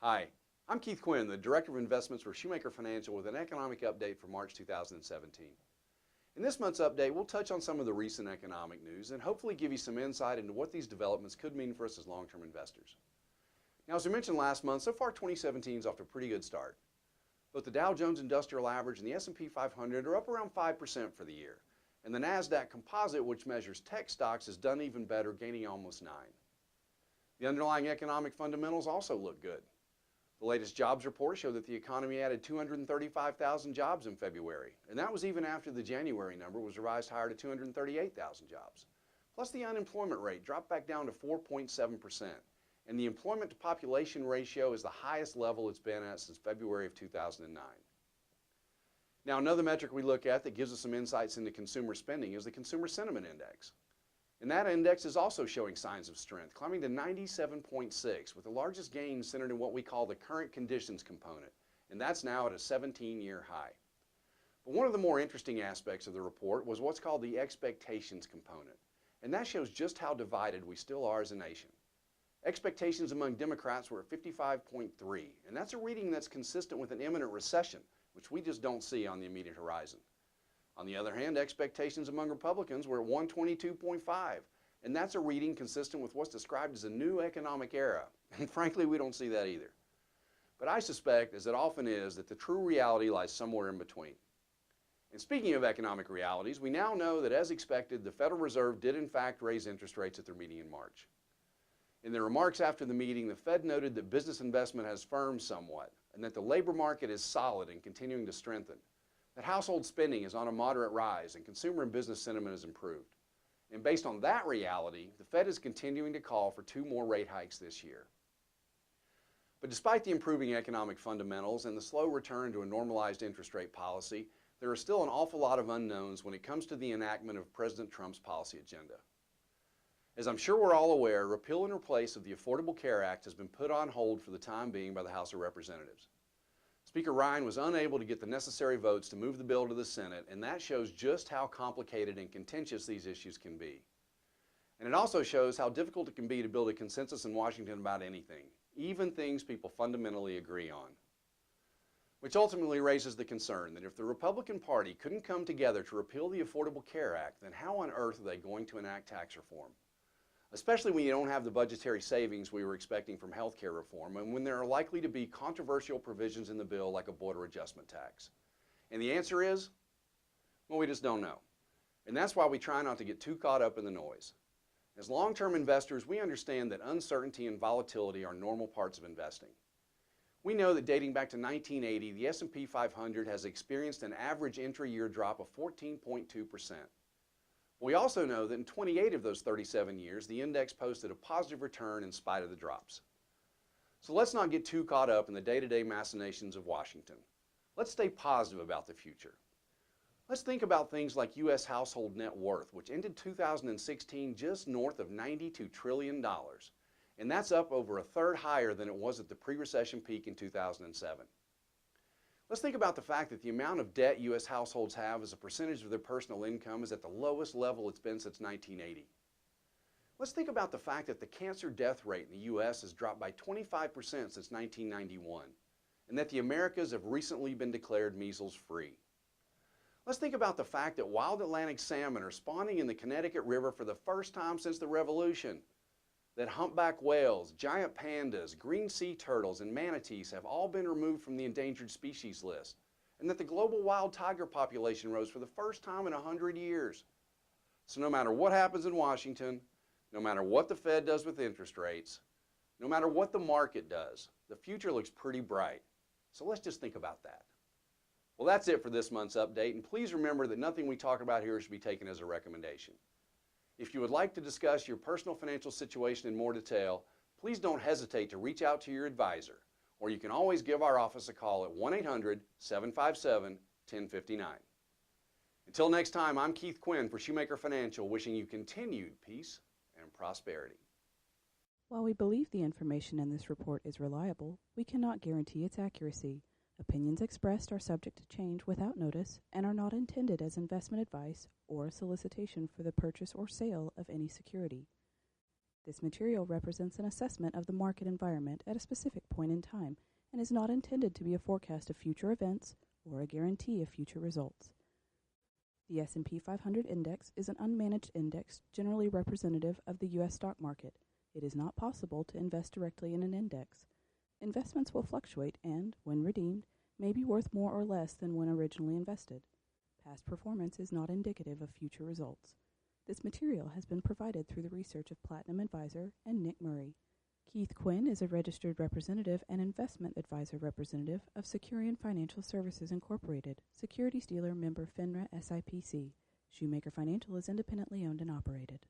Hi, I'm Keith Quinn, the Director of Investments for Shoemaker Financial with an economic update for March 2017. In this month's update, we'll touch on some of the recent economic news and hopefully give you some insight into what these developments could mean for us as long-term investors. Now, as we mentioned last month, so far 2017 is off to a pretty good start. Both the Dow Jones Industrial Average and the S&P 500 are up around 5% for the year, and the NASDAQ Composite, which measures tech stocks, has done even better, gaining almost 9. The underlying economic fundamentals also look good. The latest jobs report showed that the economy added 235,000 jobs in February, and that was even after the January number was revised higher to 238,000 jobs. Plus, the unemployment rate dropped back down to 4.7%, and the employment to population ratio is the highest level it's been at since February of 2009. Now, another metric we look at that gives us some insights into consumer spending is the Consumer Sentiment Index. And that index is also showing signs of strength, climbing to 97.6, with the largest gains centered in what we call the current conditions component, and that's now at a 17-year high. But one of the more interesting aspects of the report was what's called the expectations component, and that shows just how divided we still are as a nation. Expectations among Democrats were at 55.3, and that's a reading that's consistent with an imminent recession, which we just don't see on the immediate horizon. On the other hand, expectations among Republicans were at 122.5, and that's a reading consistent with what's described as a new economic era, and frankly, we don't see that either. But I suspect, as it often is, that the true reality lies somewhere in between. And speaking of economic realities, we now know that, as expected, the Federal Reserve did in fact raise interest rates at their meeting in March. In their remarks after the meeting, the Fed noted that business investment has firmed somewhat, and that the labor market is solid and continuing to strengthen, that household spending is on a moderate rise and consumer and business sentiment has improved. And based on that reality, the Fed is continuing to call for 2 more rate hikes this year. But despite the improving economic fundamentals and the slow return to a normalized interest rate policy, there are still an awful lot of unknowns when it comes to the enactment of President Trump's policy agenda. As I'm sure we're all aware, repeal and replace of the Affordable Care Act has been put on hold for the time being by the House of Representatives. Speaker Ryan was unable to get the necessary votes to move the bill to the Senate, and that shows just how complicated and contentious these issues can be. And it also shows how difficult it can be to build a consensus in Washington about anything, even things people fundamentally agree on. Which ultimately raises the concern that if the Republican Party couldn't come together to repeal the Affordable Care Act, then how on earth are they going to enact tax reform? Especially when you don't have the budgetary savings we were expecting from health care reform, and when there are likely to be controversial provisions in the bill like a border adjustment tax. And the answer is, well, we just don't know. And that's why we try not to get too caught up in the noise. As long-term investors, we understand that uncertainty and volatility are normal parts of investing. We know that dating back to 1980, the S&P 500 has experienced an average intra-year drop of 14.2%. We also know that in 28 of those 37 years, the index posted a positive return in spite of the drops. So let's not get too caught up in the day-to-day machinations of Washington. Let's stay positive about the future. Let's think about things like U.S. household net worth, which ended 2016 just north of $92 trillion. And that's up over a third higher than it was at the pre-recession peak in 2007. Let's think about the fact that the amount of debt U.S. households have as a percentage of their personal income is at the lowest level it's been since 1980. Let's think about the fact that the cancer death rate in the U.S. has dropped by 25% since 1991, and that the Americas have recently been declared measles-free. Let's think about the fact that wild Atlantic salmon are spawning in the Connecticut River for the first time since the Revolution, that humpback whales, giant pandas, green sea turtles, and manatees have all been removed from the endangered species list, and that the global wild tiger population rose for the first time in 100 years. So no matter what happens in Washington, no matter what the Fed does with interest rates, no matter what the market does, the future looks pretty bright. So let's just think about that. Well, that's it for this month's update, and please remember that nothing we talk about here should be taken as a recommendation. If you would like to discuss your personal financial situation in more detail, please don't hesitate to reach out to your advisor, or you can always give our office a call at 1-800-757-1059. Until next time, I'm Keith Quinn for Shoemaker Financial, wishing you continued peace and prosperity. While we believe the information in this report is reliable, we cannot guarantee its accuracy. Opinions expressed are subject to change without notice and are not intended as investment advice or a solicitation for the purchase or sale of any security. This material represents an assessment of the market environment at a specific point in time and is not intended to be a forecast of future events or a guarantee of future results. The S&P 500 index is an unmanaged index generally representative of the U.S. stock market. It is not possible to invest directly in an index. Investments will fluctuate and, when redeemed, may be worth more or less than when originally invested. Past performance is not indicative of future results. This material has been provided through the research of Platinum Advisor and Nick Murray. Keith Quinn is a registered representative and investment advisor representative of Securian Financial Services Incorporated, securities dealer member FINRA SIPC. Shoemaker Financial is independently owned and operated.